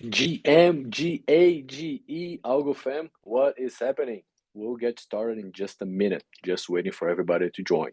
GMGAGE Algo fam, what is happening? We'll get started in just a minute, just waiting for everybody to join.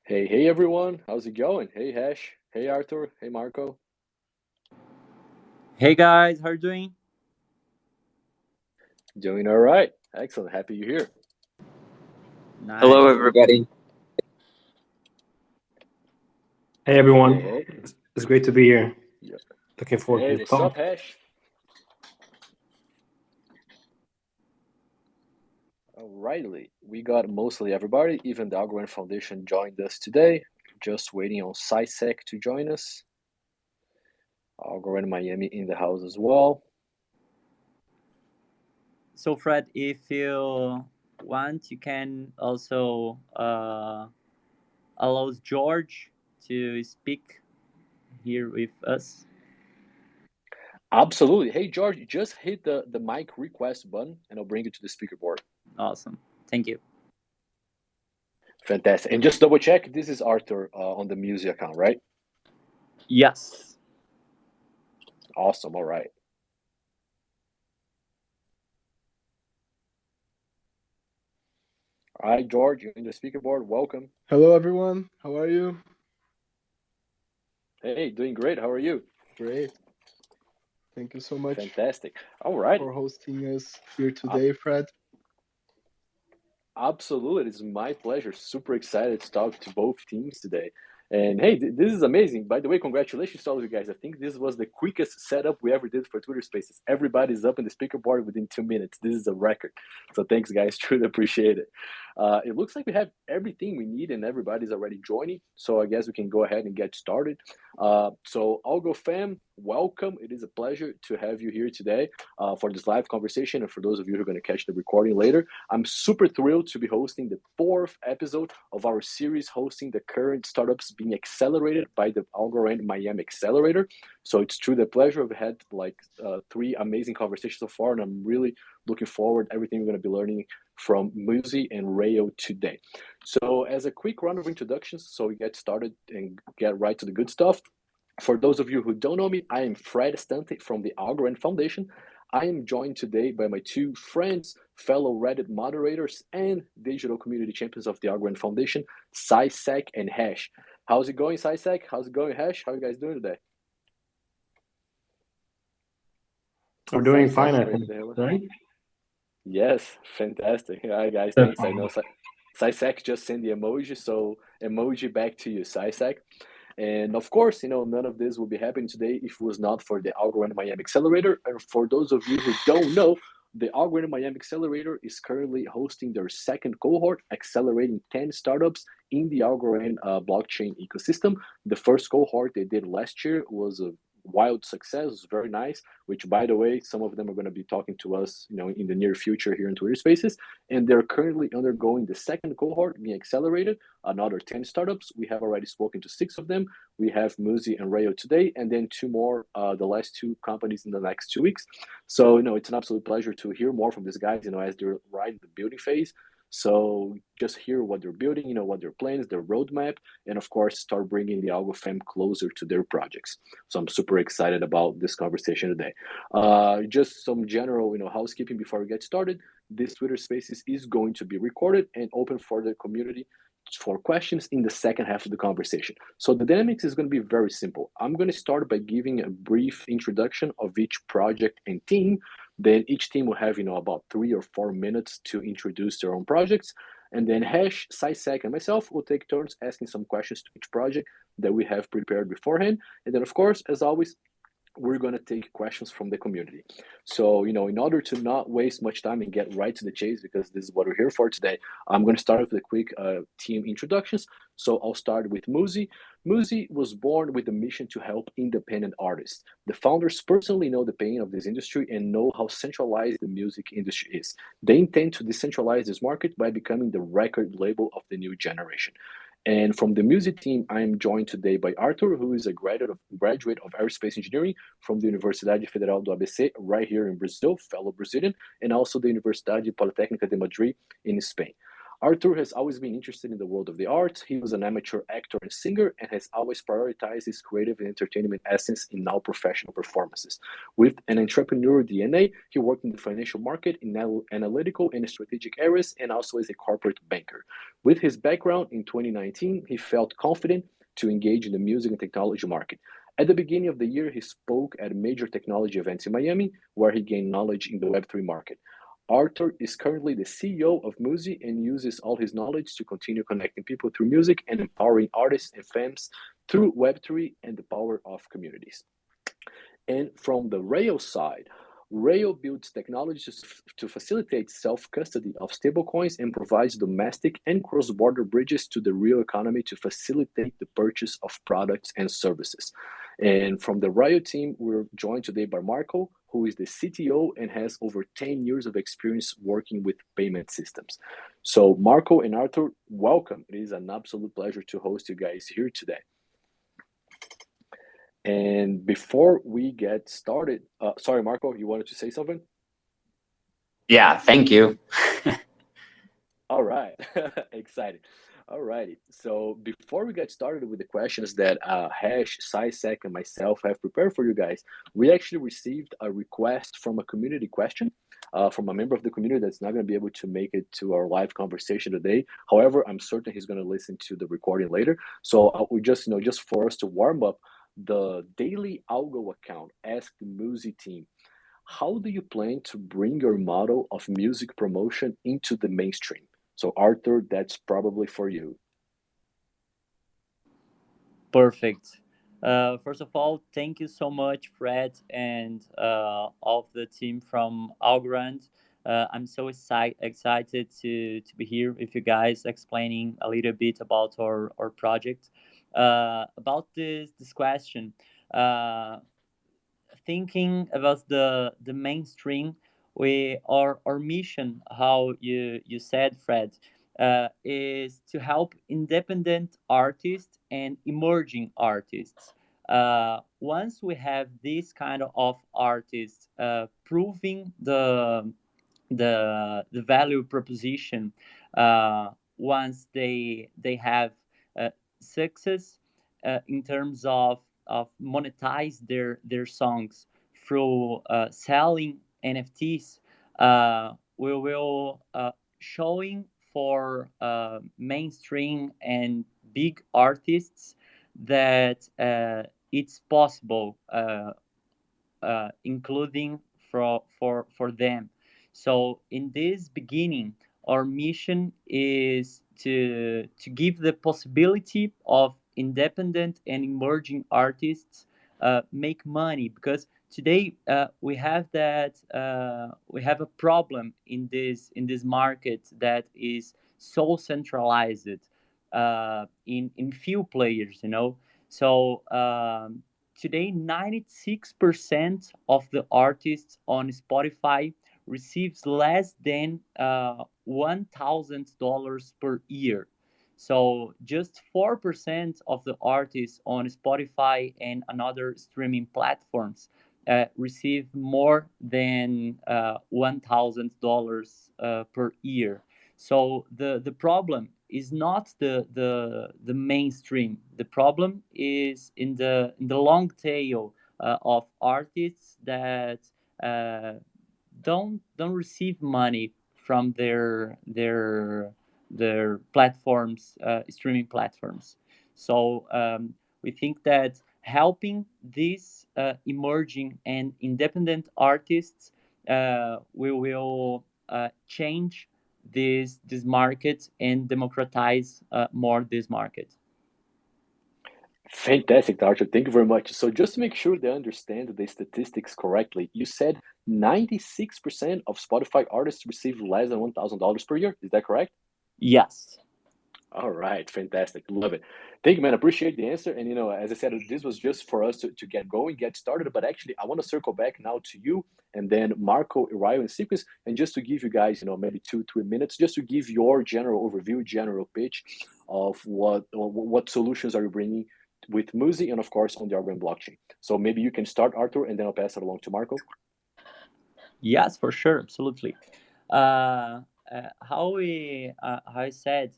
Hey everyone, how's it going? Hey Hash, hey Arthur, hey Marco. Hey guys, how are you doing? Doing all right. Excellent. Happy you're here. Hello, Nice. everybody. Hey everyone, Hey. it's great to be here. Yeah. Looking forward Hey, to the what's call. up, Hash? Alrighty, we got mostly everybody. Even the Algorand Foundation joined us today. Just waiting on SciSec to join us. Algorand Miami in the house as well. So Fred, if you want, you can also allow George to speak here with us. Absolutely. Hey, George, just hit the mic request button and I'll bring you to the speaker board. Awesome. Thank you. Fantastic. And just double check, this is Arthur on the Musii account, right? Yes. Awesome. All right. All right, George, you're in the speaker board. Welcome. Hello, everyone. How are you? Hey, doing great. How are you? Great. Thank you so much Fantastic. All right. for hosting us here today, Fred. Absolutely. It's my pleasure. Super excited to talk to both teams today. And hey, this is amazing. By the way, congratulations to all of you guys. I think this was the quickest setup we ever did for Twitter Spaces. Everybody's up in the speaker board within 2 minutes. This is a record. So thanks, guys. Truly appreciate it. It looks like we have everything we need and everybody's already joining. So I guess we can go ahead and get started. So Algo fam, welcome. It is a pleasure to have you here today for this live conversation. And for those of you who are going to catch the recording later, I'm super thrilled to be hosting the 4th episode of our series hosting the current startups being accelerated by the Algorand Miami Accelerator. So it's truly a pleasure. I've had like 3 amazing conversations so far, and I'm really looking forward to everything we're going to be learning from Musii and Rayo today. So as a quick round of introductions, so we get started and get right to the good stuff. For those of you who don't know me, I am Fred Stante from the Algorand Foundation. I am joined today by my 2 friends, fellow Reddit moderators, and digital community champions of the Algorand Foundation, SciSec and Hash. How's it going, SciSec? How's it going, Hash? How are you guys doing today? We're doing fine, I think. Right? Yes, fantastic. All right, guys, thanks. I know SciSec just sent the emoji, so emoji back to you, SciSec. And of course, none of this would be happening today if it was not for the Algorand Miami Accelerator. And for those of you who don't know, the Algorand Miami Accelerator is currently hosting their 2nd cohort, accelerating 10 startups in the Algorand blockchain ecosystem. The first cohort they did last year was a wild success. It was very nice, which, by the way, some of them are going to be talking to us, in the near future here in Twitter Spaces. And they're currently undergoing the 2nd cohort being accelerated, another 10 startups. We have already spoken to 6 of them. We have Musii and Rayo today, and then 2 more, the last 2 companies in the next 2 weeks. So, it's an absolute pleasure to hear more from these guys, as they're right in the building phase. So just hear what they're building, what their plans, their roadmap, and of course, start bringing the Algo fam closer to their projects. So I'm super excited about this conversation today. Just some general, housekeeping before we get started. This Twitter Spaces is going to be recorded and open for the community for questions in the second half of the conversation. So the dynamics is going to be very simple. I'm going to start by giving a brief introduction of each project and team. Then each team will have, about 3 or 4 minutes to introduce their own projects. And then Hash, SciSec, and myself will take turns asking some questions to each project that we have prepared beforehand. And then, of course, as always, we're going to take questions from the community. So, in order to not waste much time and get right to the chase, because this is what we're here for today, I'm going to start with the quick team introductions. So I'll start with Musii. Musii was born with a mission to help independent artists. The founders personally know the pain of this industry and know how centralized the music industry is. They intend to decentralize this market by becoming the record label of the new generation. And from the music team, I am joined today by Arthur, who is a graduate of aerospace engineering from the Universidade Federal do ABC, right here in Brazil, fellow Brazilian, and also the Universidade Politécnica de Madrid in Spain. Arthur has always been interested in the world of the arts. He was an amateur actor and singer and has always prioritized his creative and entertainment essence in all professional performances. With an entrepreneurial DNA, he worked in the financial market in analytical and strategic areas and also as a corporate banker. With his background in 2019, he felt confident to engage in the music and technology market. At the beginning of the year, he spoke at major technology events in Miami, where he gained knowledge in the Web3 market. Arthur is currently the CEO of Musii and uses all his knowledge to continue connecting people through music and empowering artists and fans through Web3 and the power of communities. And from the Rayo side, Rayo builds technologies to facilitate self-custody of stablecoins and provides domestic and cross-border bridges to the real economy to facilitate the purchase of products and services. And from the Rayo team, we're joined today by Marco, who is the CTO and has over 10 years of experience working with payment systems. So Marco and Arthur, welcome. It is an absolute pleasure to host you guys here today. And before we get started, sorry, Marco, you wanted to say something? Yeah, thank you. All right, excited. All righty. So before we get started with the questions that Hash, SciSec, and myself have prepared for you guys, we actually received a request from a community question from a member of the community that's not going to be able to make it to our live conversation today. However, I'm certain he's going to listen to the recording later. So we just, just for us to warm up, the Daily Algo account asked the Musii team, how do you plan to bring your model of music promotion into the mainstream? So Arthur, that's probably for you. Perfect. First of all, thank you so much, Fred, and all of the team from Algorand. I'm so excited to be here with you guys, explaining a little bit about our project. About this question, thinking about the mainstream, our mission, how you said, Fred, is to help independent artists and emerging artists. Once we have this kind of artists proving the value proposition, once they have success in terms of monetize their songs through selling NFTs, we will showing for mainstream and big artists that it's possible, including for them. So in this beginning, our mission is to give the possibility of independent and emerging artists make money, because today we have a problem in this market that is so centralized in few players, so today 96% of the artists on Spotify receives less than $1,000 per year. So just 4% of the artists on Spotify and another streaming platforms receive more than $1,000 per year. So the problem is not the mainstream. The problem is in the long tail of artists that don't receive money from their platforms, streaming platforms. So we think that helping these emerging and independent artists, we will change this market and democratize more this market. Fantastic, Arthur. Thank you very much. So just to make sure they understand the statistics correctly, you said 96% of Spotify artists receive less than $1,000 per year. Is that correct? Yes. All right, fantastic. Love it. Thank you, man. Appreciate the answer. And as I said, this was just for us to get going, get started. But actually, I want to circle back now to you and then Marco, Rayo, and sequence, and just to give you guys, maybe 2-3 minutes, just to give your general overview, general pitch of what solutions are you bringing with Musii and of course on the Algorand blockchain. So maybe you can start, Arthur, and then I'll pass it along to Marco. Yes, for sure, absolutely. How I said,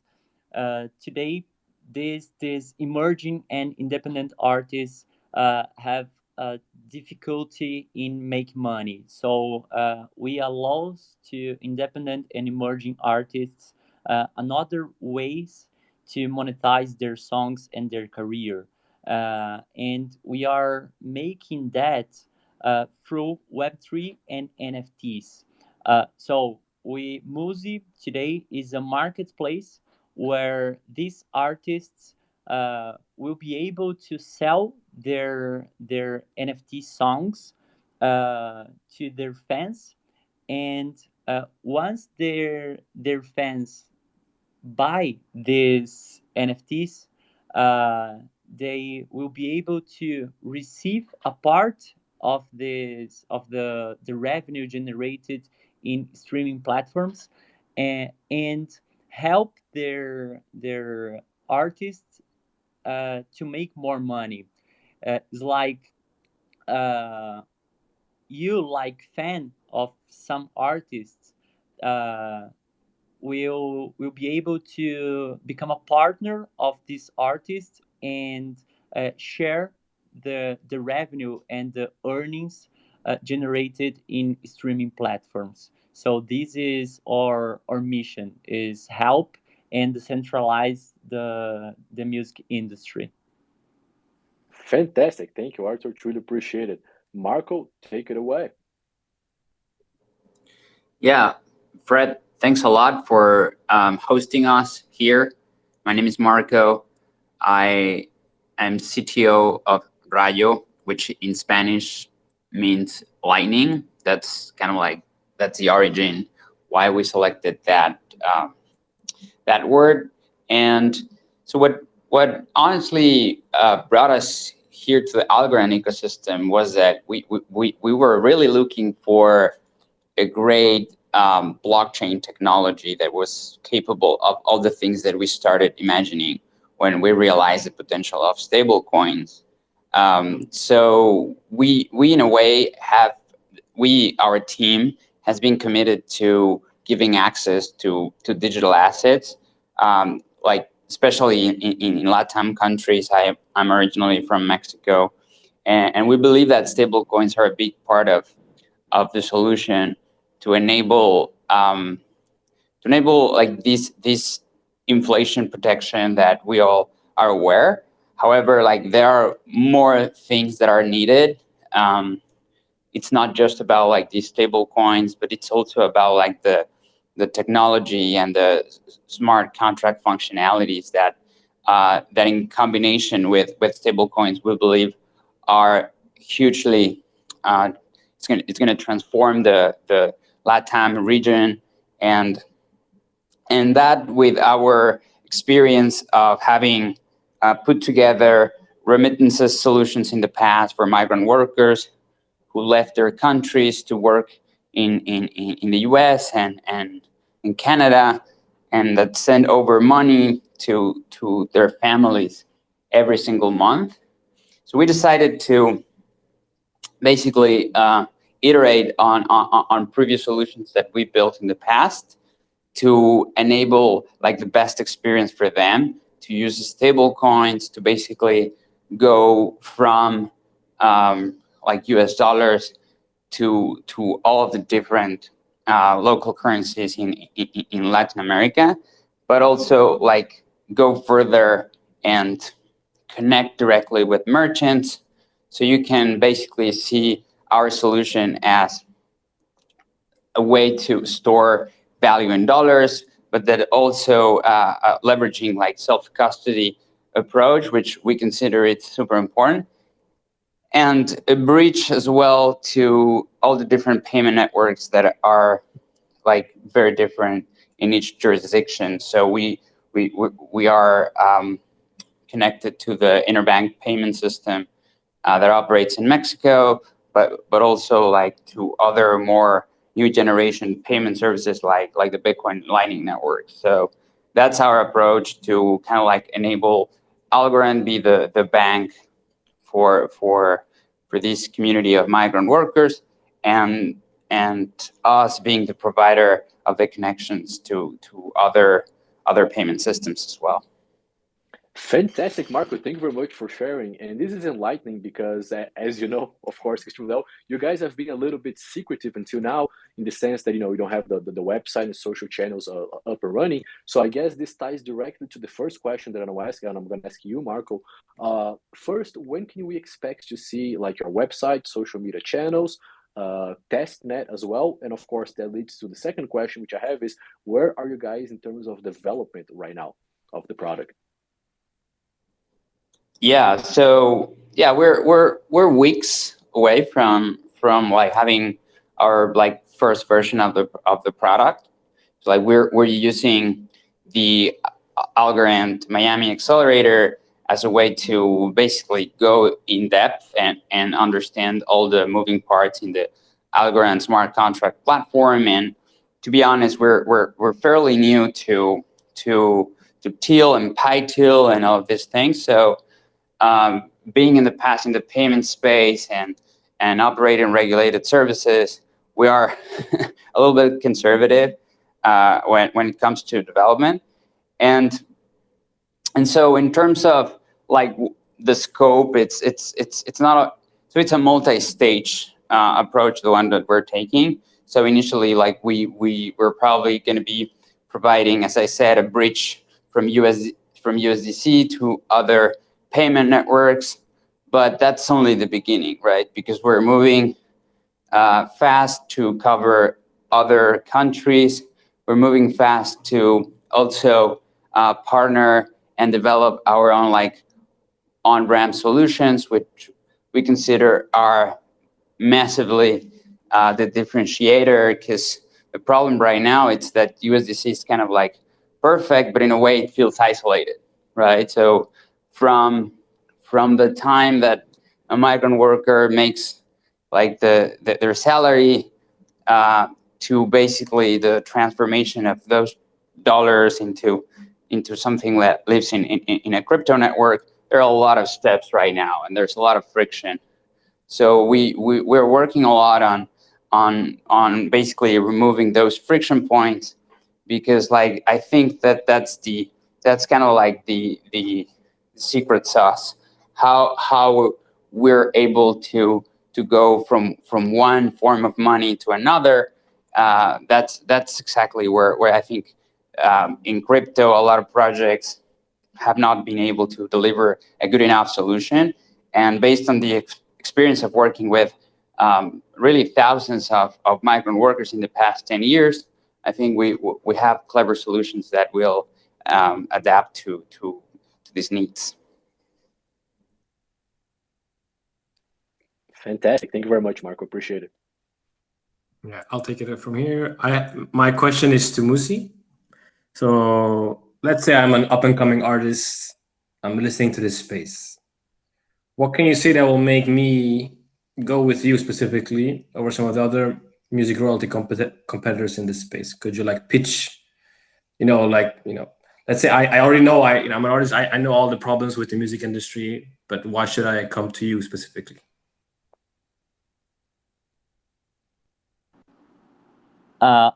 today these emerging and independent artists have difficulty in make money. So we allow to independent and emerging artists another ways to monetize their songs and their career, and we are making that through Web3 and NFTs. So Musii today is a marketplace where these artists will be able to sell their NFT songs to their fans, and once their fans buy these NFTs, they will be able to receive a part of the revenue generated in streaming platforms, and help their artists to make more money. It's like you like fan of some artists uh, will be able to become a partner of this artist and share the revenue and the earnings generated in streaming platforms. So this is our mission, is help and decentralize the music industry. Fantastic. Thank you, Arthur. Truly appreciate it. Marco, take it away. Yeah, Fred, thanks a lot for hosting us here. My name is Marco. I am CTO of Rayo, which in Spanish means lightning. That's kind of like, that's the origin why we selected that that word. And so what honestly brought us here to the Algorand ecosystem was that we were really looking for a great blockchain technology that was capable of all the things that we started imagining when we realized the potential of stable coins. So we in a way our team has been committed to giving access to digital assets, like especially in LATAM countries. I'm originally from Mexico, and we believe that stable coins are a big part of the solution to enable like this inflation protection that we all are aware. However, like there are more things that are needed. It's not just about like these stable coins, but it's also about like the technology and the smart contract functionalities that that in combination with stable coins, we believe are hugely it's going to transform the LATAM region, and that with our experience of having put together remittances solutions in the past for migrant workers who left their countries to work in the US and in Canada, and that send over money to their families every single month. So we decided to basically iterate on previous solutions that we built in the past to enable like the best experience for them to use the stable coins to basically go from like US dollars to all of the different local currencies in Latin America, but also like go further and connect directly with merchants. So you can basically see our solution as a way to store value in dollars, but that also leveraging like self-custody approach, which we consider it super important, and a bridge as well to all the different payment networks that are like very different in each jurisdiction. So we we are connected to the interbank payment system that operates in Mexico, but also like to other more new generation payment services like the Bitcoin Lightning Network. So that's our approach to kind of like enable Algorand be the bank for this community of migrant workers, and us being the provider of the connections to other payment systems as well. Fantastic, Marco. Thank you very much for sharing. And this is enlightening because, as you know, of course, extremely well, you guys have been a little bit secretive until now, in the sense that, you know, you don't have the website and social channels up and running. So I guess this ties directly to the first question that I'm going to ask, and I'm going to ask you, Marco. First, when can we expect to see like your website, social media channels, test net as well? And of course, that leads to the second question, which I have is, where are you guys in terms of development right now of the product? Yeah, so yeah, we're weeks away from like having our like first version of the product. So like we're using the Algorand Miami Accelerator as a way to basically go in depth and understand all the moving parts in the Algorand smart contract platform. And to be honest, we're fairly new to Teal and PyTeal and all of these things. So being in the past in the payment space and operating regulated services, we are a little bit conservative when it comes to development, and so in terms of like the scope, it's not it's a multi-stage approach, the one that we're taking. So initially, like we're probably going to be providing, as I said, a bridge from USDC to other payment networks, but that's only the beginning, right? Because we're moving fast to cover other countries. We're moving fast to also partner and develop our own like on-ramp solutions, which we consider are massively the differentiator. Because the problem right now is that USDC is kind of like perfect, but in a way it feels isolated, right? So from the time that a migrant worker makes like their salary to basically the transformation of those dollars into something that lives in a crypto network, there are a lot of steps right now, and there's a lot of friction. So we're working a lot on basically removing those friction points, because like I think that's kind of like the secret sauce, how we're able to go from one form of money to another. That's exactly where I think in crypto a lot of projects have not been able to deliver a good enough solution. And based on the experience of working with really thousands of migrant workers in the past 10 years, I think we have clever solutions that will adapt to these needs. Fantastic. Thank you very much, Marco. Appreciate it. Yeah, I'll take it from here. My question is to Musii. So let's say I'm an up-and-coming artist. I'm listening to this space. What can you say that will make me go with you specifically over some of the other music royalty competitors in this space? Could you like pitch, let's say I already know I'm an artist. I know all the problems with the music industry, but why should I come to you specifically?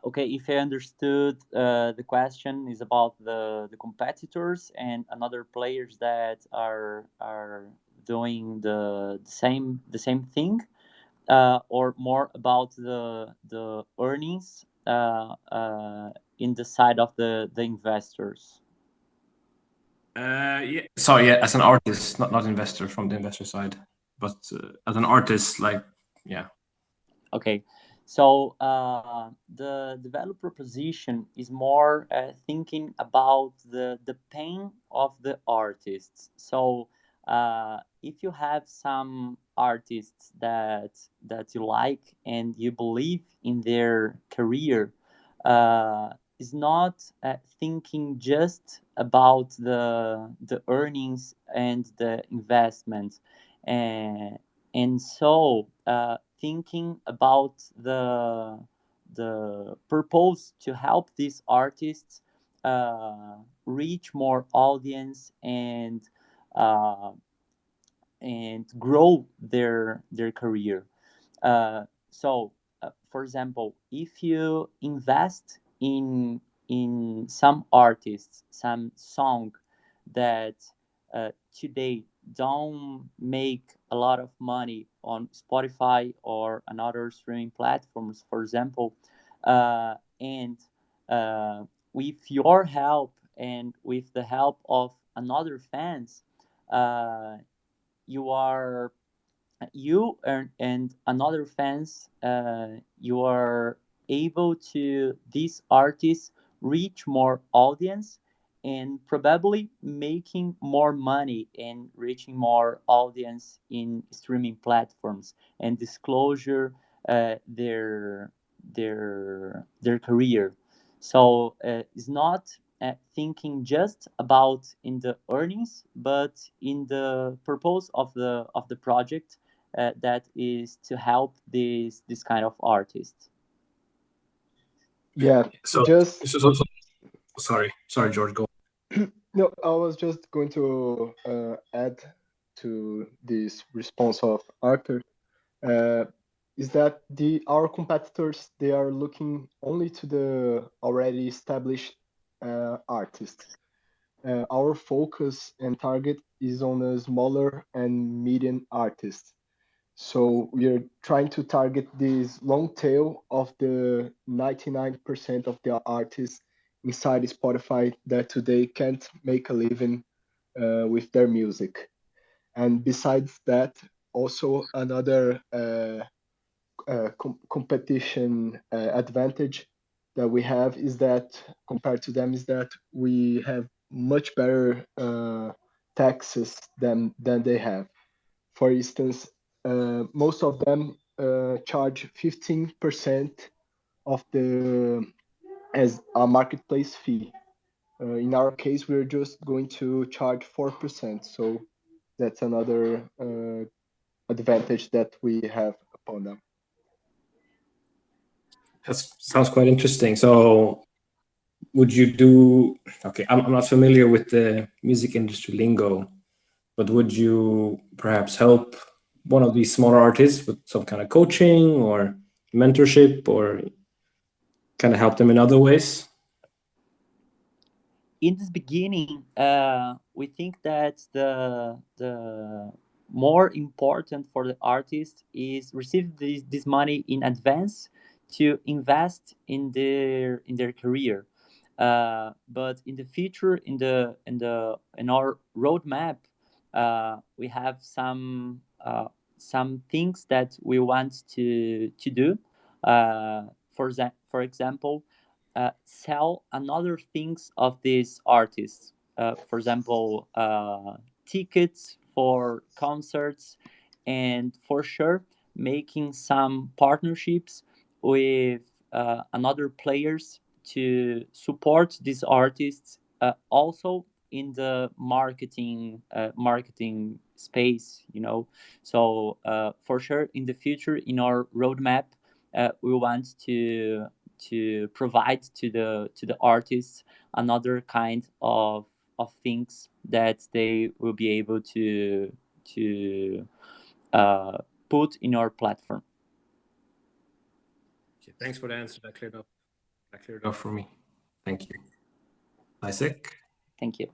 Okay, if I understood, the question is about the competitors and another players that are doing the same thing, or more about the earnings in the side of the investors. Yeah. Sorry, yeah, as an artist, not investor from the investor side, but as an artist, like, yeah. Okay, so the developer position is more thinking about the pain of the artists. So if you have some artists that you like and you believe in their career, is not thinking just about the earnings and the investment, and so thinking about the purpose to help these artists reach more audience uh, and grow their career. For example, if you invest in some artists, some song that today don't make a lot of money on Spotify or another streaming platforms, for example, and uh, with your help and with the help of another fans, uh, you are and another fans, you are able to these artists reach more audience and probably making more money and reaching more audience in streaming platforms and disclosure their career. So it's not thinking just about in the earnings but in the purpose of the project, that is to help this kind of artists. Yeah, So, just sorry, George, go. no, I was just going to add to this response of Arthur. Uh, is that our competitors, they are looking only to the already established artists. Our focus and target is on the smaller and medium artists. So we are trying to target this long tail of the 99% of the artists inside Spotify that today can't make a living with their music. And besides that, also another competition advantage that we have is that compared to them is that we have much better taxes than they have. For instance, most of them charge 15% of the as a marketplace fee. In our case, we're just going to charge 4%. So that's another advantage that we have upon them. That sounds quite interesting. So would you do, okay, I'm not familiar with the music industry lingo, but would you perhaps help one of these smaller artists with some kind of coaching or mentorship, or kind of help them in other ways? In this beginning, we think that the more important for the artist is receive this money in advance to invest in their career. But in the future, in our roadmap, we have some things that we want to do. For example, sell another things of these artists. For example, tickets for concerts, and for sure making some partnerships with another players to support these artists. Also in the marketing space, So for sure, in the future, in our roadmap, we want to provide to the artists another kind of things that they will be able to put in our platform. Okay, thanks for the answer. That cleared up for me. Thank you. Isaac? Thank you.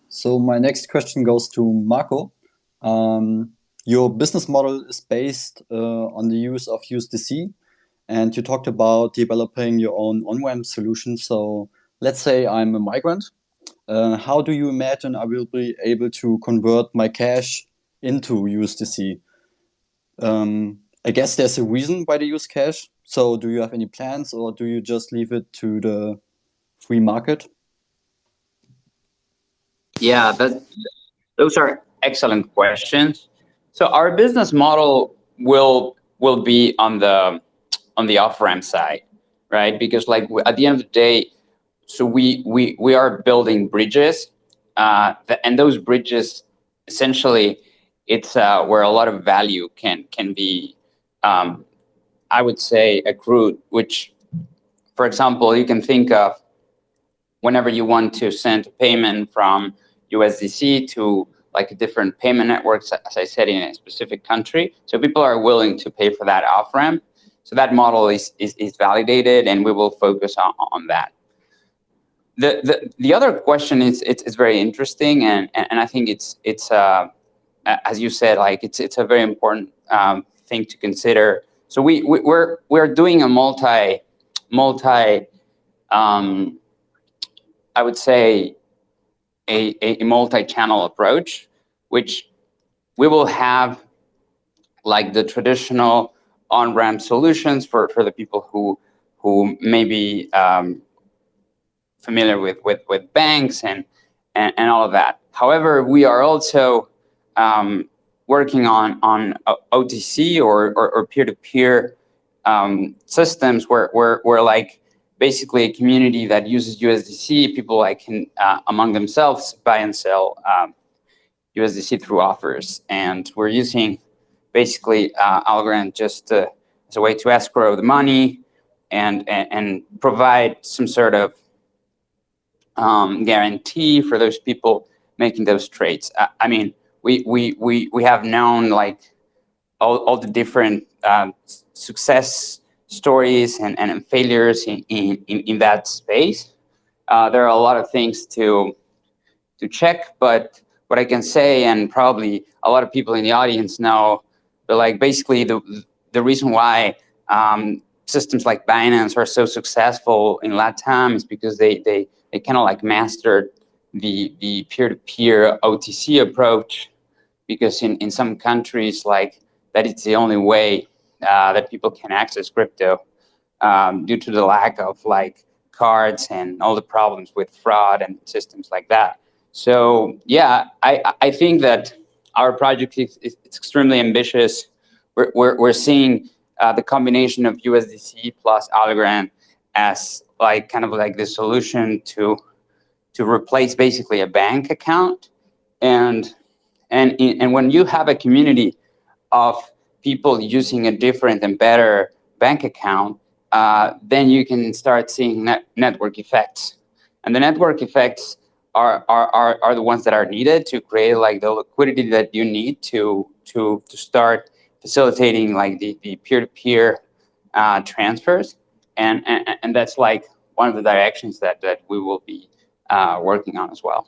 So my next question goes to Marco. Your business model is based on the use of USDC, and you talked about developing your own on-ramp solution. So let's say I'm a migrant. How do you imagine I will be able to convert my cash into USDC? I guess there's a reason why they use cash. So do you have any plans, or do you just leave it to the free market? Yeah, those are excellent questions. So our business model will be on the off ramp side, right? Because like at the end of the day, so we are building bridges, and those bridges essentially it's where a lot of value can be, I would say, accrued. Which, for example, you can think of whenever you want to send a payment from USDC to like a different payment networks, as I said, in a specific country. So people are willing to pay for that off ramp. So that model is validated, and we will focus on that. The other question is it's very interesting, and I think it's as you said, like it's a very important thing to consider. So we're doing a multi I would say a multi-channel approach, which we will have like the traditional on-ramp solutions for the people who may be familiar with banks and all of that. However, we are also working on OTC or peer-to-peer systems where like basically a community that uses USDC, people like can among themselves buy and sell USDC through offers, and we're using basically Algorand just as a way to escrow the money and provide some sort of guarantee for those people making those trades. I mean, we have known like all the different success stories and failures in that space. There are a lot of things to check, but what I can say, and probably a lot of people in the audience know, but like basically the reason why systems like Binance are so successful in LATAM is because they kind of like mastered the peer-to-peer OTC approach, because in some countries like that it's the only way that people can access crypto due to the lack of like cards and all the problems with fraud and systems like that. So yeah, I think that our project is extremely ambitious. We're seeing the combination of USDC plus Algorand as like kind of like the solution to replace basically a bank account, and when you have a community of people using a different and better bank account, then you can start seeing network effects, and the network effects are the ones that are needed to create like the liquidity that you need to start facilitating like the peer-to-peer transfers, and that's like one of the directions that we will be working on as well.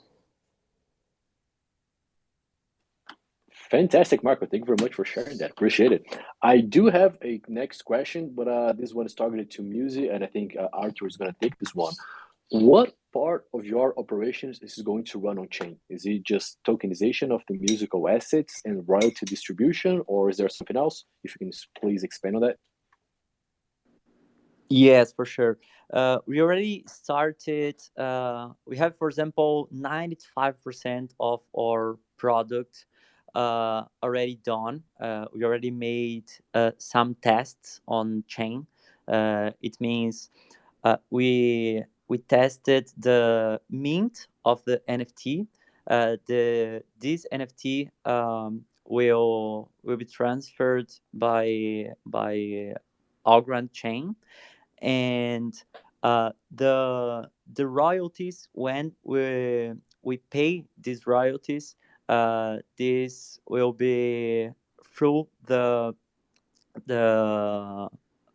Fantastic, Marco. Thank you very much for sharing that. Appreciate it. I do have a next question, but this one is targeted to Musii, and I think Arthur is going to take this one. What part of your operations is going to run on chain? Is it just tokenization of the musical assets and royalty distribution, or is there something else? If you can please expand on that. Yes, for sure. We already started. We have, for example, 95% of our product already done. We already made some tests on chain. It means we tested the mint of the NFT. This NFT will be transferred by Algorand chain, and the royalties, when we pay these royalties, this will be through the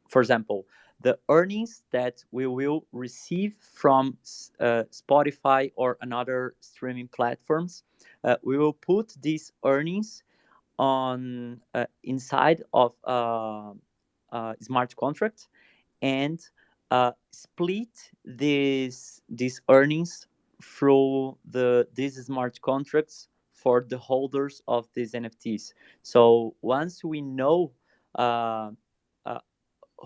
for example, the earnings that we will receive from Spotify or another streaming platforms. We will put these earnings on inside of smart contract, and split these earnings through these smart contracts for the holders of these NFTs. So once we know uh, uh,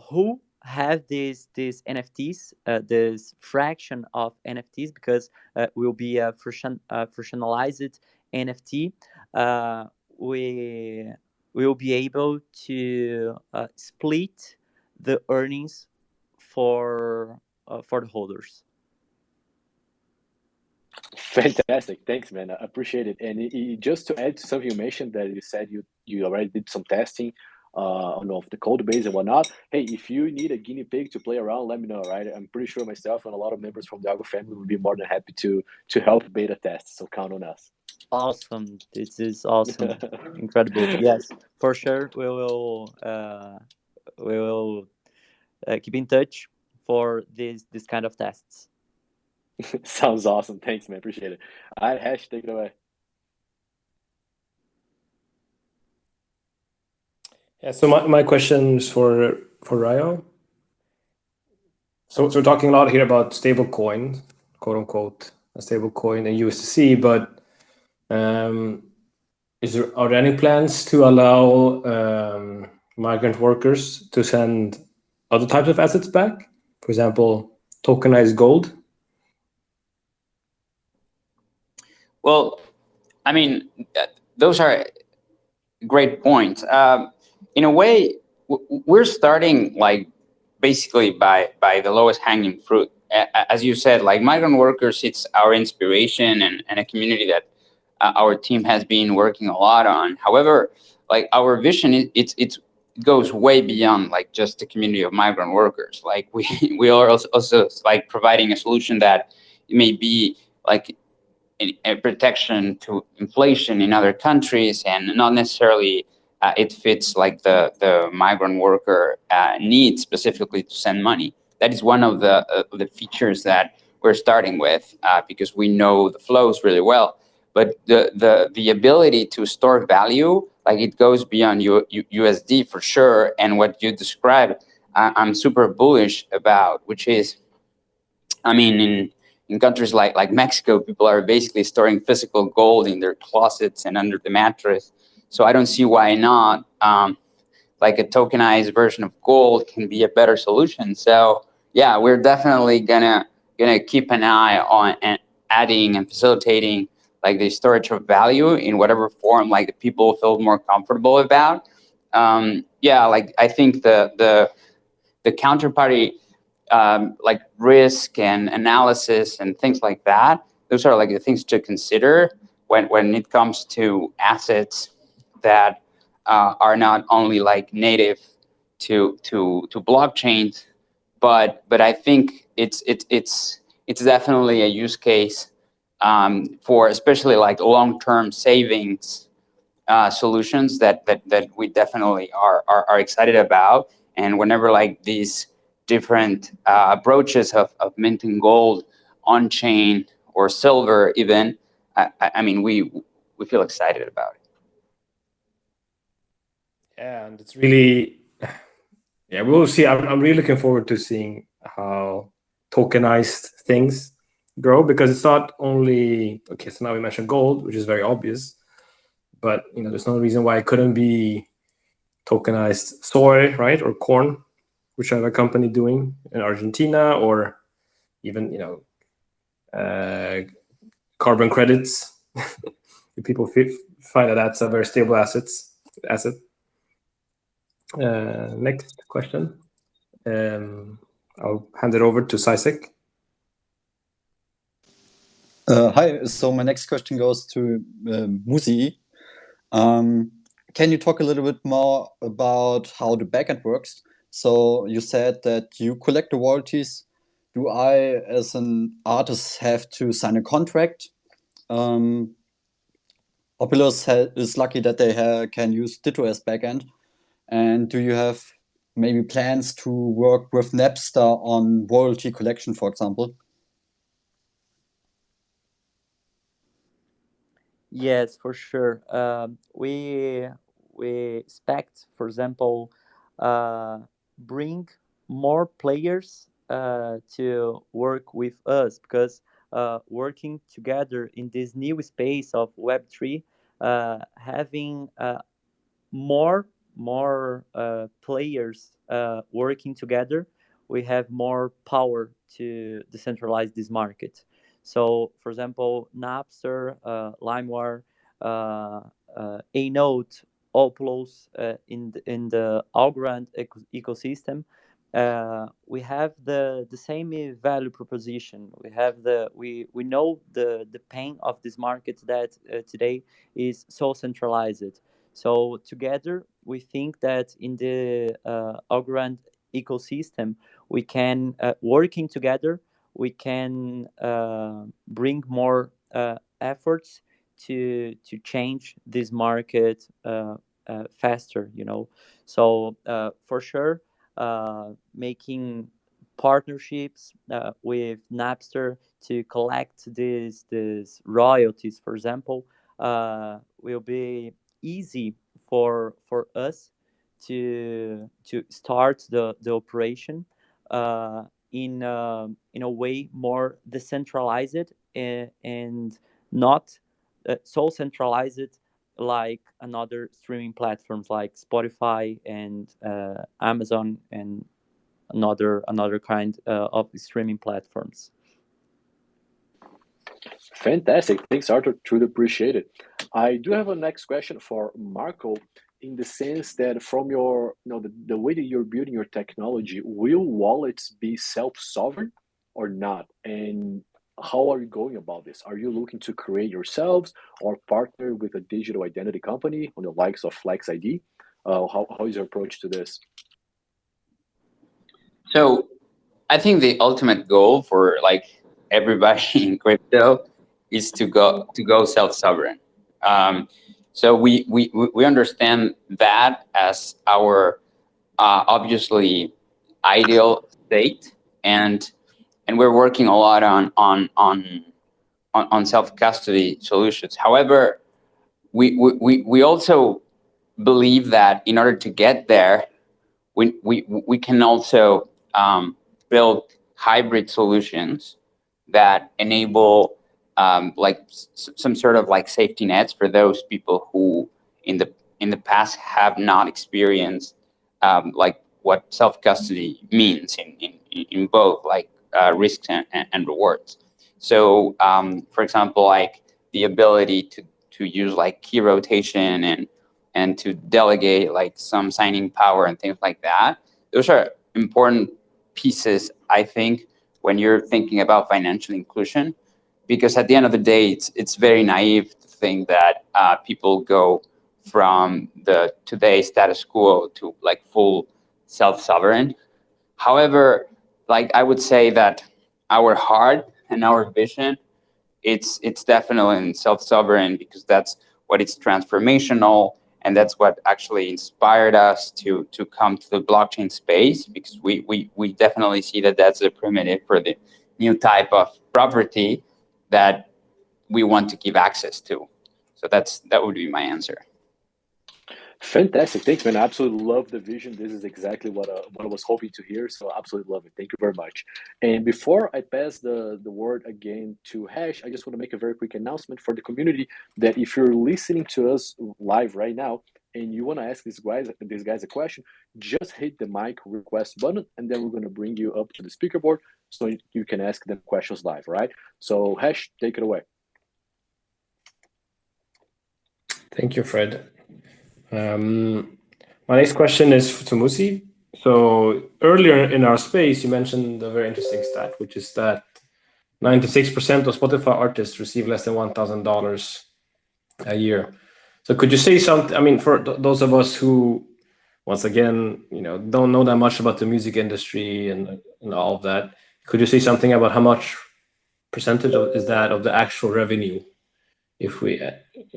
who have these NFTs, this fraction of NFTs, because will be a fractionalized NFT, uh, we will be able to split the earnings for the holders. Fantastic. Thanks, man. I appreciate it. And just to add to something you mentioned that you said you already did some testing on of the code base and whatnot. Hey, if you need a guinea pig to play around, let me know, right? I'm pretty sure myself and a lot of members from the Algo family would be more than happy to help beta test. So count on us. Awesome. This is awesome. Incredible. Yes, for sure. We will keep in touch for this kind of tests. Sounds awesome. Thanks, man. Appreciate it. All right, Hash, take it away. Yeah, so my question is for Rayo. So we're talking a lot here about stable coin, quote unquote, a stable coin and USDC, but are there any plans to allow migrant workers to send other types of assets back? For example, tokenized gold? Well, I mean, those are great points. In a way, we're starting like basically by the lowest hanging fruit. As you said, like migrant workers, it's our inspiration and a community that our team has been working a lot on. However, like our vision, it goes way beyond like just the community of migrant workers. Like we are also like providing a solution that may be like a protection to inflation in other countries, and not necessarily it fits like the migrant worker needs specifically to send money. That is one of the features that we're starting with because we know the flows really well. But the ability to store value, like it goes beyond USD for sure. And what you described, I'm super bullish about, which is, I mean, in countries like Mexico, people are basically storing physical gold in their closets and under the mattress. So I don't see why not. Like a tokenized version of gold can be a better solution. So yeah, we're definitely gonna keep an eye on and adding and facilitating like the storage of value in whatever form like the people feel more comfortable about. Yeah, like I think the counterparty like risk and analysis and things like that. Those are like the things to consider when it comes to assets that are not only like native to blockchains, but I think it's definitely a use case for especially like long-term savings solutions that we definitely are excited about. And whenever like these different approaches of minting gold on chain or silver, even, I mean, we feel excited about it. Yeah, and it's really, yeah, we'll see. I'm really looking forward to seeing how tokenized things grow, because it's not only, okay, so now we mentioned gold, which is very obvious, but there's no reason why it couldn't be tokenized soy, right, or corn, whichever company doing in Argentina, or even carbon credits. If people find that that's a very stable asset. Next question. I'll hand it over to Sisek. Hi. So my next question goes to Musii. Can you talk a little bit more about how the backend works? So you said that you collect the royalties. Do I, as an artist, have to sign a contract? Oculus is lucky that they can use Ditto as backend. And do you have maybe plans to work with Napster on royalty collection, for example? Yes, for sure. We expect, for example, bring more players to work with us, because working together in this new space of Web3, having more players working together, we have more power to decentralize this market. So, for example, Napster, LimeWire, Anote, Oplos in the Algorand ecosystem we have the same value proposition. We know the pain of this market that today is so centralized. So together, we think that in the Algorand ecosystem, we can working together, we can bring more efforts to change this market faster. So for sure, making partnerships with Napster to collect these royalties, for example, will be easy for us to start the operation in a way more decentralized, and not so centralized like another streaming platforms like Spotify and Amazon and another kind of streaming platforms. Fantastic. Thanks, Arthur. Truly appreciate it. I do have a next question for Marco, in the sense that from your, the way that you're building your technology, will wallets be self-sovereign or not? And how are you going about this? Are you looking to create yourselves or partner with a digital identity company on the likes of Flex ID? How is your approach to this? So I think the ultimate goal for like everybody in crypto is to go self-sovereign. So we understand that as our obviously ideal state, and we're working a lot on self-custody solutions. However, we also believe that in order to get there, we can also build hybrid solutions that enable like some sort of like safety nets for those people who in the past have not experienced like what self custody means in both like risks and rewards. So for example, like the ability to use like key rotation and to delegate like some signing power and things like that. Those are important pieces, I think, when you're thinking about financial inclusion, because at the end of the day, it's very naive to think that people go from the today status quo to like full self-sovereign. However, like I would say that our heart and our vision, it's definitely in self-sovereign, because that's what it's transformational, and that's what actually inspired us to come to the blockchain space, because we definitely see that that's a primitive for the new type of property that we want to give access to. So that would be my answer. Fantastic. Thanks, man. I absolutely love the vision. This is exactly what I was hoping to hear. So absolutely love it. Thank you very much. And before I pass the word again to Hash, I just want to make a very quick announcement for the community that if you're listening to us live right now and you want to ask these guys a question, just hit the mic request button, and then we're going to bring you up to the speaker board so you can ask them questions live, right? So Hash, take it away. Thank you, Fred. My next question is to Musii. So earlier in our space, you mentioned a very interesting stat, which is that 96% of Spotify artists receive less than $1,000 a year. So could you say something? I mean, for those of us who, once again, don't know that much about the music industry and all of that, could you say something about how much percentage is that of the actual revenue, if we,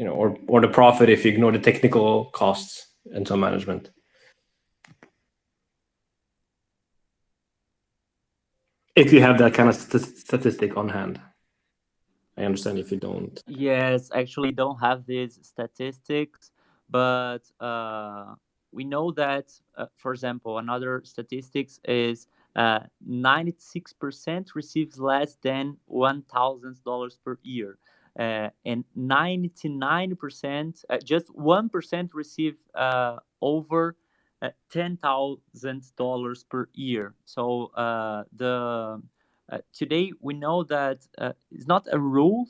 or the profit if you ignore the technical costs and some management? If you have that kind of statistic on hand. I understand if you don't. Yes, actually don't have these statistics, but we know that, for example, another statistics is 96% receives less than $1,000 per year. And 99%, just 1% receive over $10,000 per year. So today we know that it's not a rule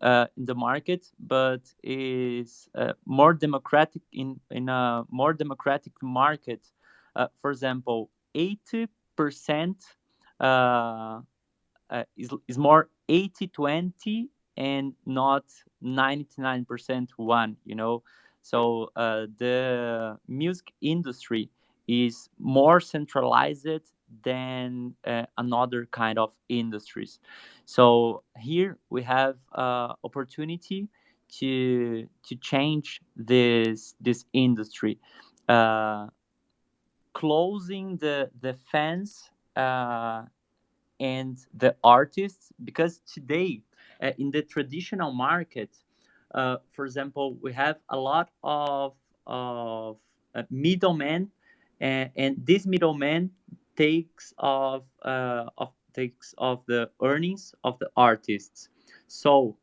in the market, but is more democratic in a more democratic market. For example, 80 is more 80-20 and not 99% one, you know. So the music industry is more centralized than another kind of industries. So here we have opportunity to change this industry, uh, closing the fans and the artists, because today in the traditional market, for example, we have a lot of middlemen, and this middleman takes of the earnings of the artists. So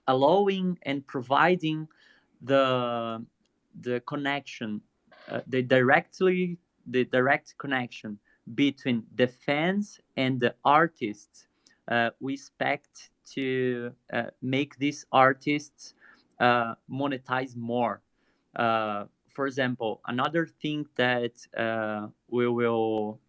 allowing and providing the connection, the direct connection between the fans and the artists. We expect to make these artists monetize more. For example, another thing that we will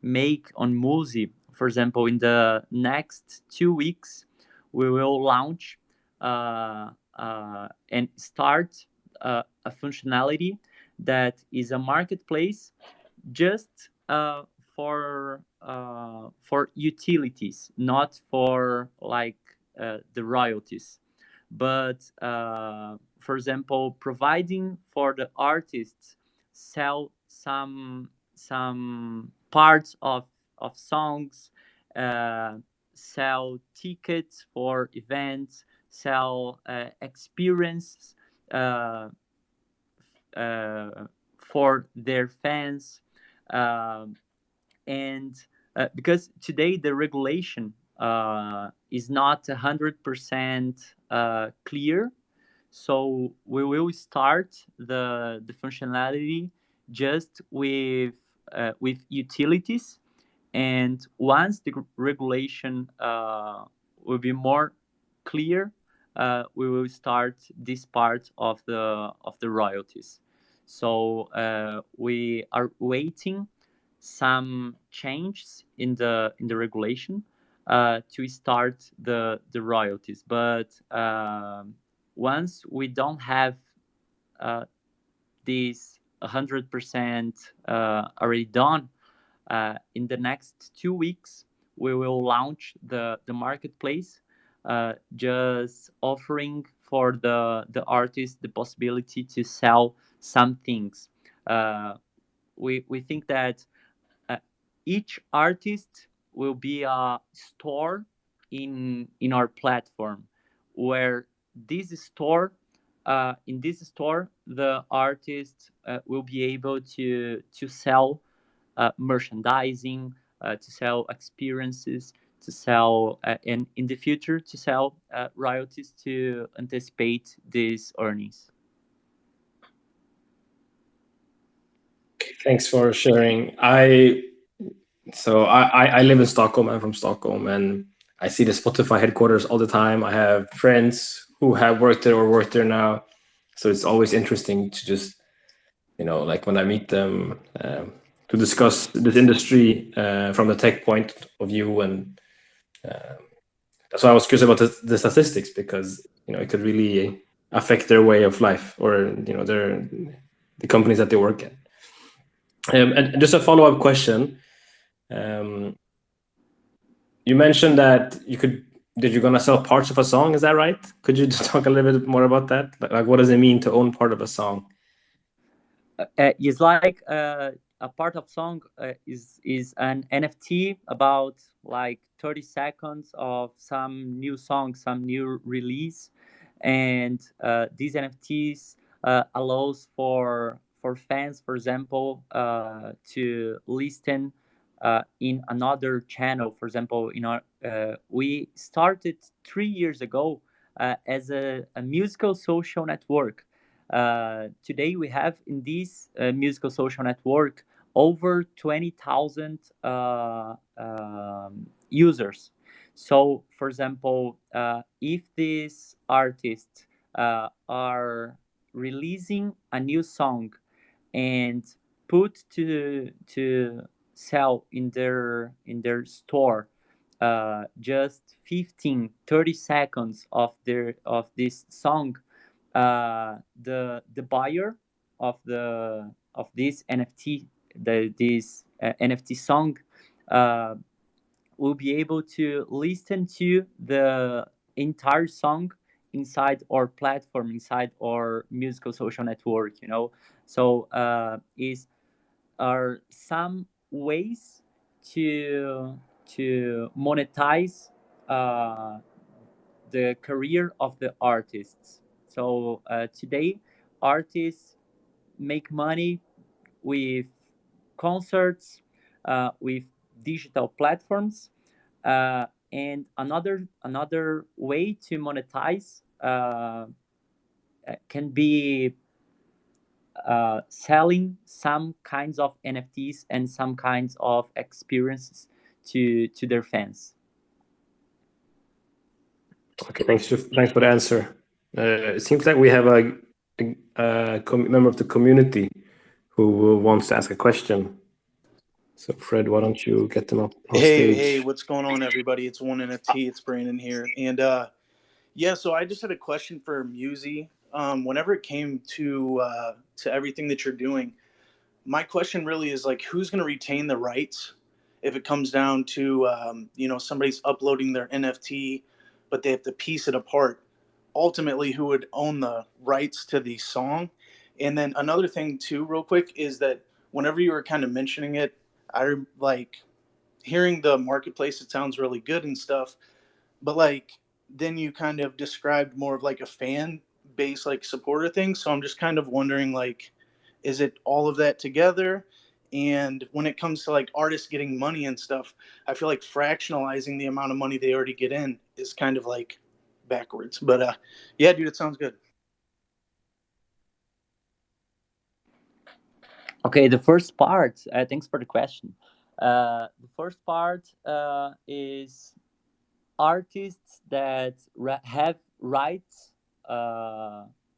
make on Musii. For example, in the next 2 weeks, we will launch and start a functionality that is a marketplace just for utilities, not for like the royalties, but for example, providing for the artists sell some parts of songs, uh, sell tickets for events, sell experience uh, for their fans. Um, and because today the regulation is not 100% clear, so we will start the functionality just with utilities, and once the regulation will be more clear, we will start this part of the royalties. So we are waiting some changes in the regulation to start the royalties. But once we don't have this 100% already done, in the next 2 weeks, we will launch the marketplace, just offering for the artist the possibility to sell some things. We think that uh, each artist will be a store in our platform, where this store in this store the artist will be able to sell merchandising, to sell experiences, to sell and in the future to sell royalties to anticipate these earnings. Thanks for sharing. I live in Stockholm. I'm from Stockholm, and I see the Spotify headquarters all the time. I have friends who have worked there or work there now, so it's always interesting to just, like when I meet them, to discuss this industry from the tech point of view, and that's why I was curious about the statistics, because it could really affect their way of life, or the companies that they work at. And just a follow-up question. You mentioned that you're gonna sell parts of a song. Is that right? Could you just talk a little bit more about that? Like what does it mean to own part of a song? It's like a part of song is an NFT about like 30 seconds of some new song, some new release, and these NFTs allows for fans, for example, to listen in another channel. For example, we started 3 years ago as a musical social network. Today we have in this musical social network over 20,000 users. So, for example, if these artists are releasing a new song and put to sell in their store just 15-30 seconds of this song, the buyer of this NFT, this NFT song, uh, will be able to listen to the entire song inside our platform, inside our musical social network. So is are some ways to monetize uh, the career of the artists. So today, artists make money with concerts, with digital platforms, and another way to monetize can be selling some kinds of NFTs and some kinds of experiences to their fans. Okay, thanks for the answer. It seems like we have a member of the community who wants to ask a question. So Fred, why don't you get them up on stage? Hey, what's going on, everybody? It's One NFT. It's Brandon here, and yeah. So I just had a question for Musii. Whenever it came to everything that you're doing, my question really is like, who's going to retain the rights if it comes down to somebody's uploading their NFT, but they have to piece it apart. Ultimately, who would own the rights to the song? And then another thing too, real quick, is that whenever you were kind of mentioning it, I like hearing the marketplace. It sounds really good and stuff, but like then you kind of described more of like a fan base, like supporter thing. So I'm just kind of wondering, like, is it all of that together? And when it comes to like artists getting money and stuff, I feel like fractionalizing the amount of money they already get in is kind of like backwards. But yeah, dude, it sounds good. Okay, the first part. Thanks for the question. The first part is artists that have rights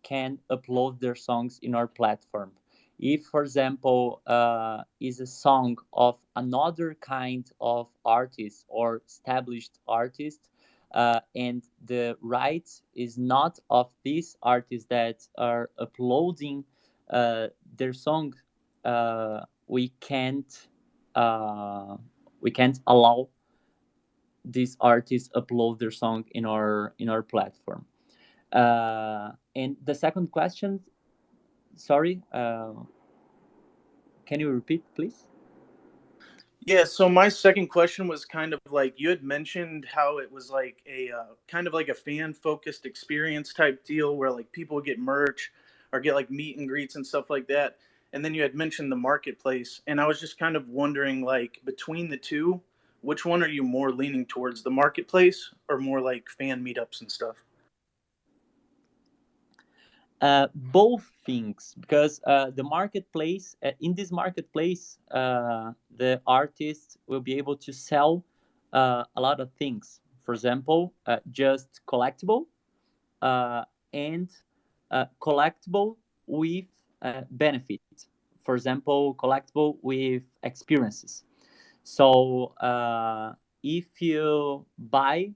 can upload their songs in our platform. If, for example, is a song of another kind of artist or established artist, and the rights is not of these artists that are uploading their song, we can't we can't allow these artists upload their song in our platform. And the second question, sorry, can you repeat, please? Yeah, so my second question was kind of like you had mentioned how it was like a kind of like a fan focused experience type deal where like people get merch or get like meet and greets and stuff like that. And then you had mentioned the marketplace, and I was just kind of wondering, like, between the two, which one are you more leaning towards, the marketplace or more like fan meetups and stuff? Both things, because the marketplace, in this marketplace, the artist will be able to sell a lot of things. For example, just collectible, uh, and collectible with benefit. For example, collectible with experiences. So if you buy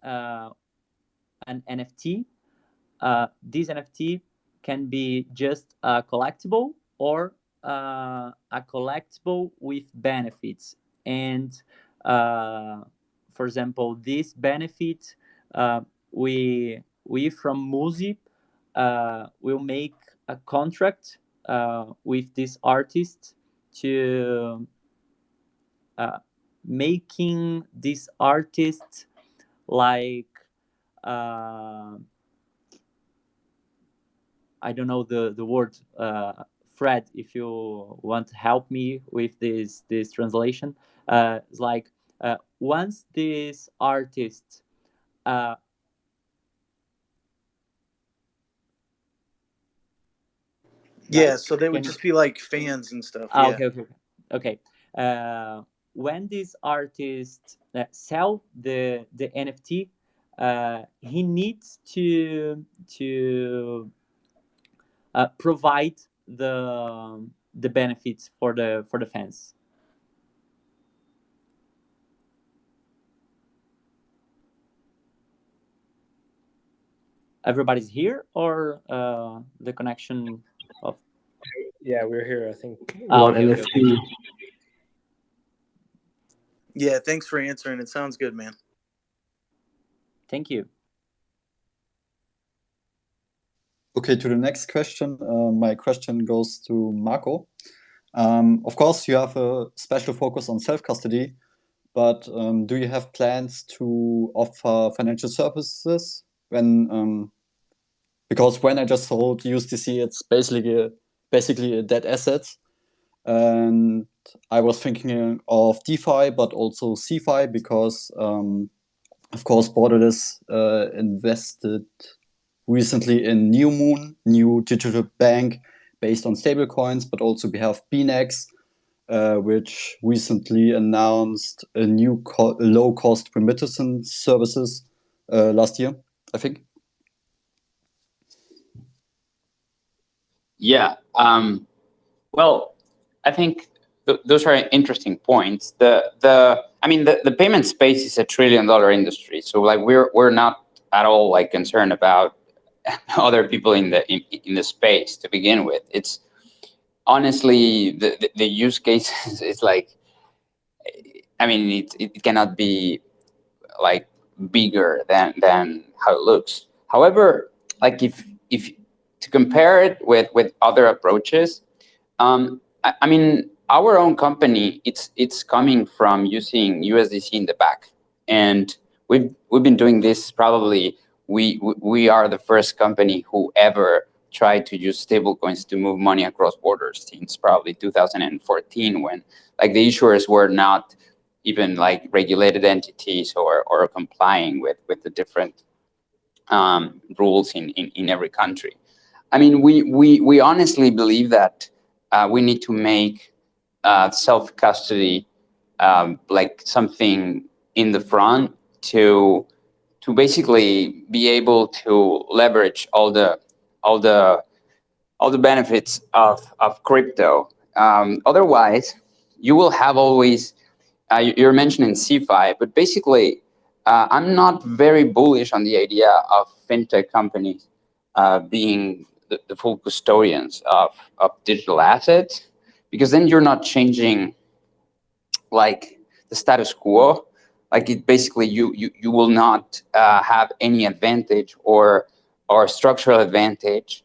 an NFT, this NFT can be just a collectible or a collectible with benefits. And for example, this benefit, we from Musii will make a contract with this artist to making this artist like uh, I don't know the word. Fred, if you want to help me with this translation, it's like once this artist. Uh, Yeah, guys, so they would can you? just be like fans and stuff. Ah, Yeah. okay. When this artist sell the NFT, he needs to provide the benefits for the fans. Everybody's here, or the connection of? Yeah, we're here. I think we Ah, want okay, NFT. Yeah, thanks for answering. It sounds good, man. Thank you. Okay, to the next question. My question goes to Marco. Of course, you have a special focus on self-custody, but do you have plans to offer financial services because when I just sold USDC, it's basically a dead asset, and I was thinking of DeFi, but also CeFi because, of course, Borderless invested recently in New Moon, new digital bank based on stablecoins, but also we have BNEX, which recently announced a new low-cost remittance services last year, I think. Yeah. Well, I think those are interesting points. The payment space is $1 trillion industry, so like we're not at all like concerned about other people in the space to begin with. It's honestly the use case is like, I mean, it cannot be like bigger than how it looks. However, like if to compare it with other approaches, I mean, our own company, it's coming from using USDC in the back, and we've been doing this probably. We are the first company who ever tried to use stablecoins to move money across borders since probably 2014, when like the issuers were not even like regulated entities or complying with the different rules in every country. I mean, we honestly believe that we need to make self-custody like something in the front to basically be able to leverage all the benefits of crypto. Otherwise, you will have always you're mentioning CeFi, but basically, I'm not very bullish on the idea of fintech companies being the full custodians of digital assets, because then you're not changing like the status quo. Like it basically, you will not have any advantage or structural advantage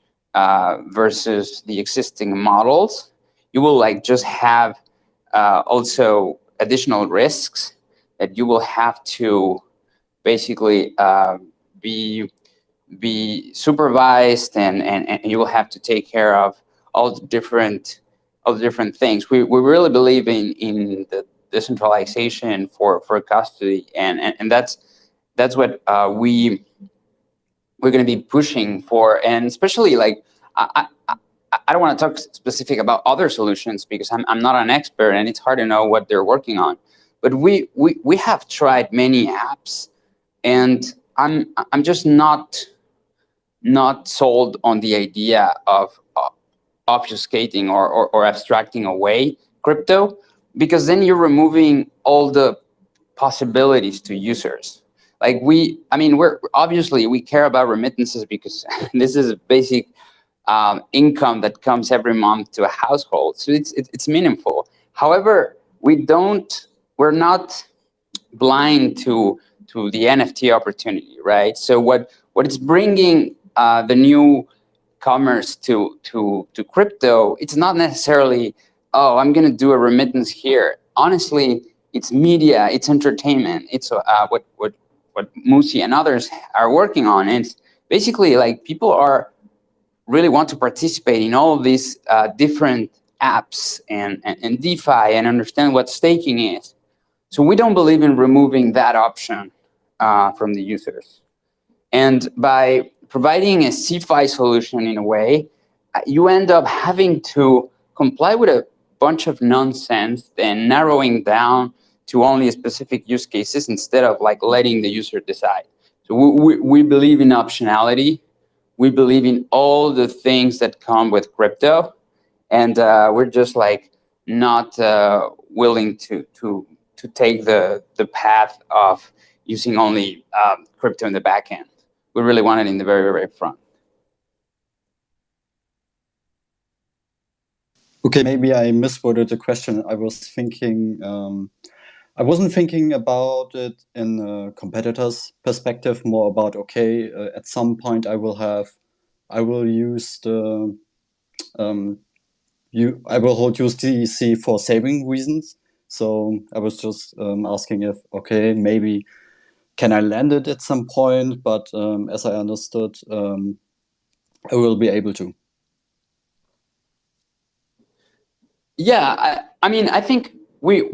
versus the existing models. You will like just have also additional risks that you will have to basically be supervised, and you will have to take care of all the different things. We really believe in the decentralization for custody, and that's what we're going to be pushing for. And especially like I don't want to talk specific about other solutions because I'm not an expert and it's hard to know what they're working on. But we have tried many apps, and I'm just not sold on the idea of obfuscating or abstracting away crypto, because then you're removing all the possibilities to users. Like we're obviously we care about remittances because this is a basic income that comes every month to a household, so it's meaningful. However, we're not blind to the NFT opportunity, right? So what it's bringing the new commerce to crypto, it's not necessarily, oh, I'm going to do a remittance here. Honestly, it's media, it's entertainment, it's what Musii and others are working on. And it's basically like people are really want to participate in all of these different apps and DeFi and understand what staking is. So we don't believe in removing that option from the users. And by providing a CeFi solution in a way, you end up having to comply with a bunch of nonsense and narrowing down to only specific use cases instead of like letting the user decide. So we believe in optionality. We believe in all the things that come with crypto. and we're just like not willing to take the path of using only crypto in the back end. We really want it in the very, very front. Okay, maybe I misworded the question. I was thinking, I wasn't thinking about it in a competitor's perspective, more about, okay, at some point I will use the, I will hold USDC for saving reasons. So I was just asking if, okay, maybe can I land it at some point? But as I understood, I will be able to. Yeah, I mean, I think we're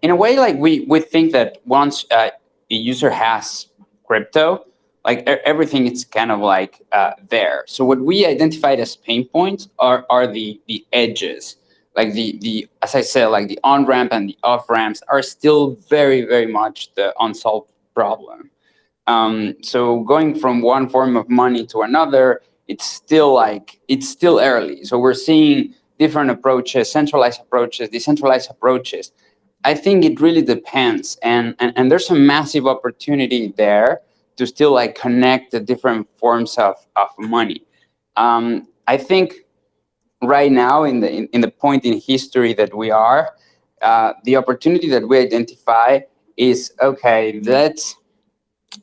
in a way like we think that once a user has crypto, like everything is kind of like there. So what we identified as pain points are the edges, like the as I said, like the on ramp and the off ramps are still very, very much the unsolved problem. So going from one form of money to another, it's still early. So we're seeing different approaches, centralized approaches, decentralized approaches. I think it really depends, and there's a massive opportunity there to still like connect the different forms of money. I think right now in the point in history that we are, the opportunity that we identify is okay.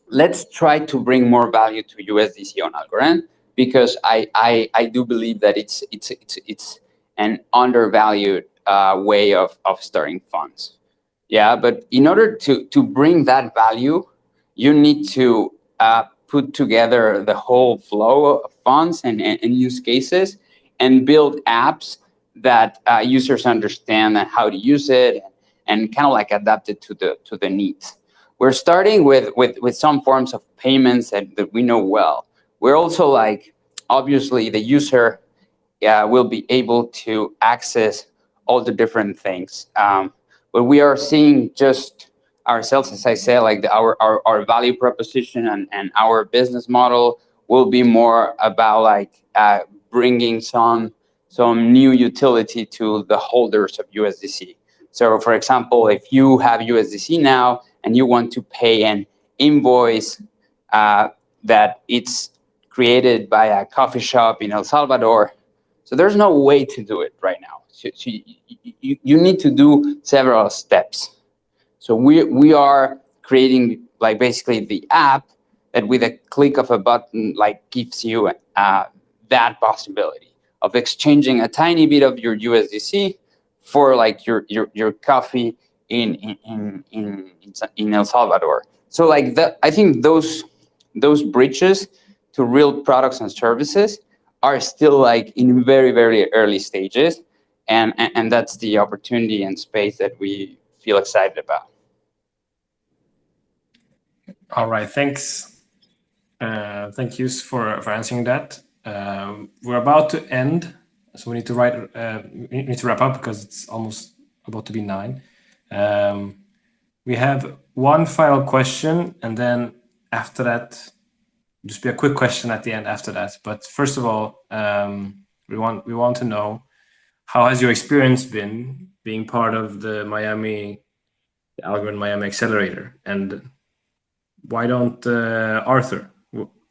Let's try to bring more value to USDC on Algorand, because I do believe that it's an undervalued way of storing funds. Yeah, but in order to bring that value, you need to put together the whole flow of funds and use cases, and build apps that users understand and how to use it, and kind of like adapt it to the needs. We're starting with some forms of payments that we know well. We're also like, obviously the user will be able to access all the different things. But we are seeing just ourselves, as I said, like our value proposition and our business model will be more about like bringing some new utility to the holders of USDC. So for example, if you have USDC now and you want to pay an invoice that it's created by a coffee shop in El Salvador, so there's no way to do it right now. So you need to do several steps. So we are creating like basically the app that with a click of a button like gives you that possibility of exchanging a tiny bit of your USDC for like your coffee in El Salvador. So like that, I think those bridges to real products and services are still like in very, very early stages, and that's the opportunity and space that we feel excited about. All right, thanks. Thank you for answering that. We're about to end, so we need to wrap up because it's almost about to be 9. We have one final question, and then after that, just be a quick question at the end after that. But first of all, we want to know, how has your experience been being part of the Algorand Miami Accelerator? And why don't Arthur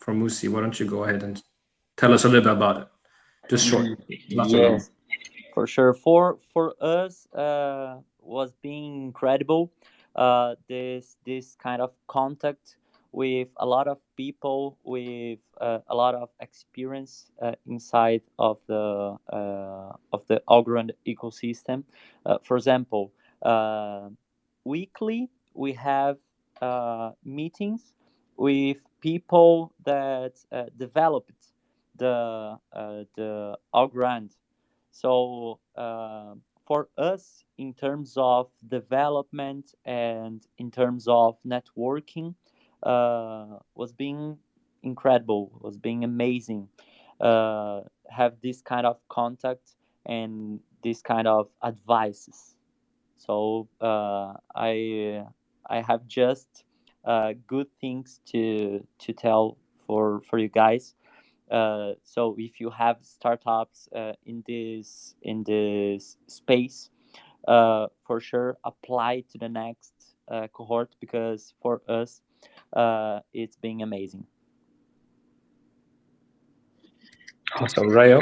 from Musii, why don't you go ahead and tell us a little bit about it? Just short. Yes, for sure. For us, was being incredible. This kind of contact with a lot of people with a lot of experience inside of the Algorand ecosystem. For example, weekly we have meetings with people that developed the Algorand. So for us, in terms of development and in terms of networking, was being incredible, was being amazing. Have this kind of contact and this kind of advices. So I have just good things to tell for you guys. So if you have startups in this space, for sure apply to the next cohort, because for us it's been amazing. Awesome, Rayo.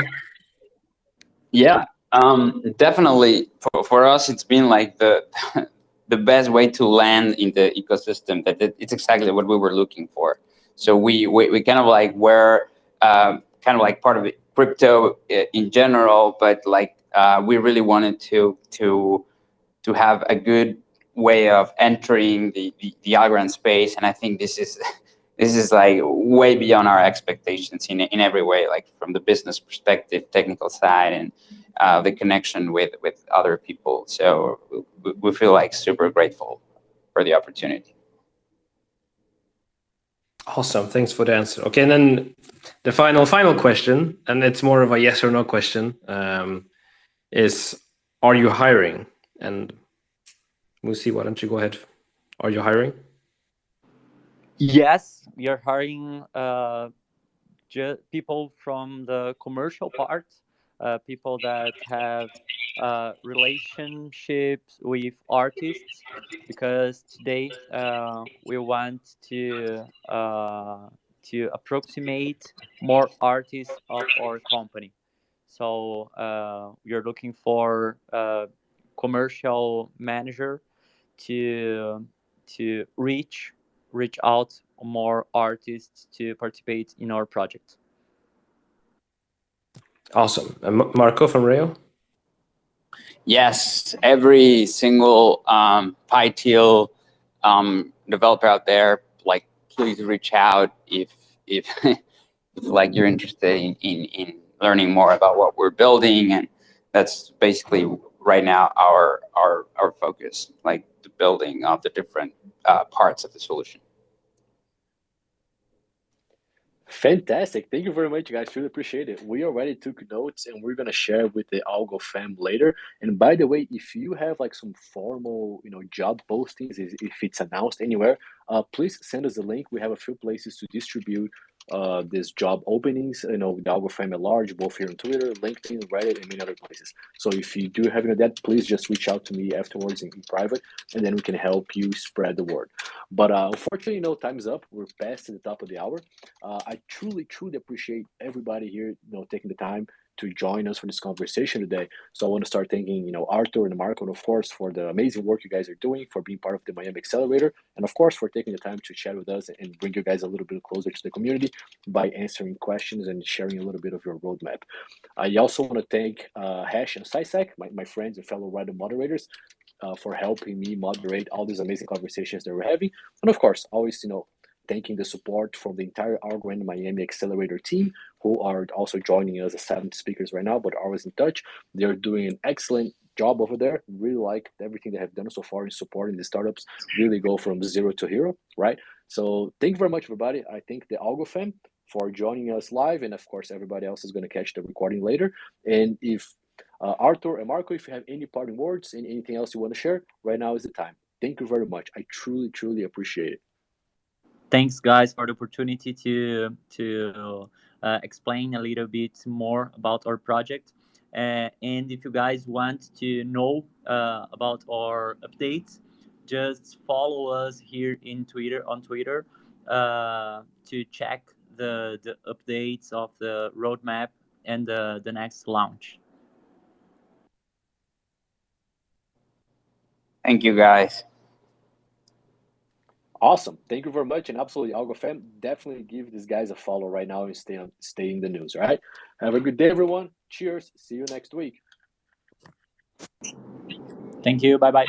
Yeah, definitely. For us, it's been like the the best way to land in the ecosystem. It's exactly what we were looking for. So we kind of like were kind of like part of it, crypto in general, but like we really wanted to have a good way of entering the Algorand space, and I think this is this is like way beyond our expectations in every way, like from the business perspective, technical side, and the connection with other people. So we feel like super grateful for the opportunity. Awesome, thanks for the answer. Okay, and then the final question, and it's more of a yes or no question, is: are you hiring? And Musii, why don't you go ahead? Are you hiring? Yes, we are hiring people from the commercial part, people that have relationships with artists, because today we want to approximate more artists of our company. So we are looking for a commercial manager to reach out more artists to participate in our project. Awesome. And Marco from Rayo? Yes, every single PyTeal developer out there, like please reach out if if like you're interested in learning more about what we're building, and that's basically right now our focus, like the building of the different parts of the solution. Fantastic. Thank you very much, guys. Really appreciate it. We already took notes and we're gonna share with the Algo fam later. And by the way, if you have like some formal, job postings, if it's announced anywhere, please send us a link. We have a few places to distribute these job openings, the Algo fam at large, both here on Twitter, LinkedIn, Reddit, and many other places. So if you do have that, please just reach out to me afterwards in private, and then we can help you spread the word. But unfortunately, time's up. We're past the top of the hour. I truly appreciate everybody here, taking the time to join us for this conversation today. So I want to start thanking, Arthur and Marco, and of course, for the amazing work you guys are doing, for being part of the Miami Accelerator, and of course, for taking the time to chat with us and bring you guys a little bit closer to the community by answering questions and sharing a little bit of your roadmap. I also want to thank Hash and Sisek, my friends and fellow writer moderators, for helping me moderate all these amazing conversations that we're having. And of course, always, thanking the support from the entire Algorand Miami Accelerator team, who are also joining us as 7 speakers right now, but always in touch. They're doing an excellent job over there. Really like everything they have done so far in supporting the startups, really go from zero to hero, right? So thank you very much, everybody. I thank the Algo fam for joining us live, and of course, everybody else is going to catch the recording later. And if Arthur and Marco, if you have any parting words and anything else you want to share, right now is the time. Thank you very much. I truly appreciate it. Thanks, guys, for the opportunity to explain a little bit more about our project. And if you guys want to know about our updates, just follow us here on Twitter to check the updates of the roadmap and the next launch. Thank you, guys. Awesome. Thank you very much. And absolutely, Algo fam, definitely give these guys a follow right now and stay in the news. All right. Have a good day, everyone. Cheers. See you next week. Thank you. Bye-bye.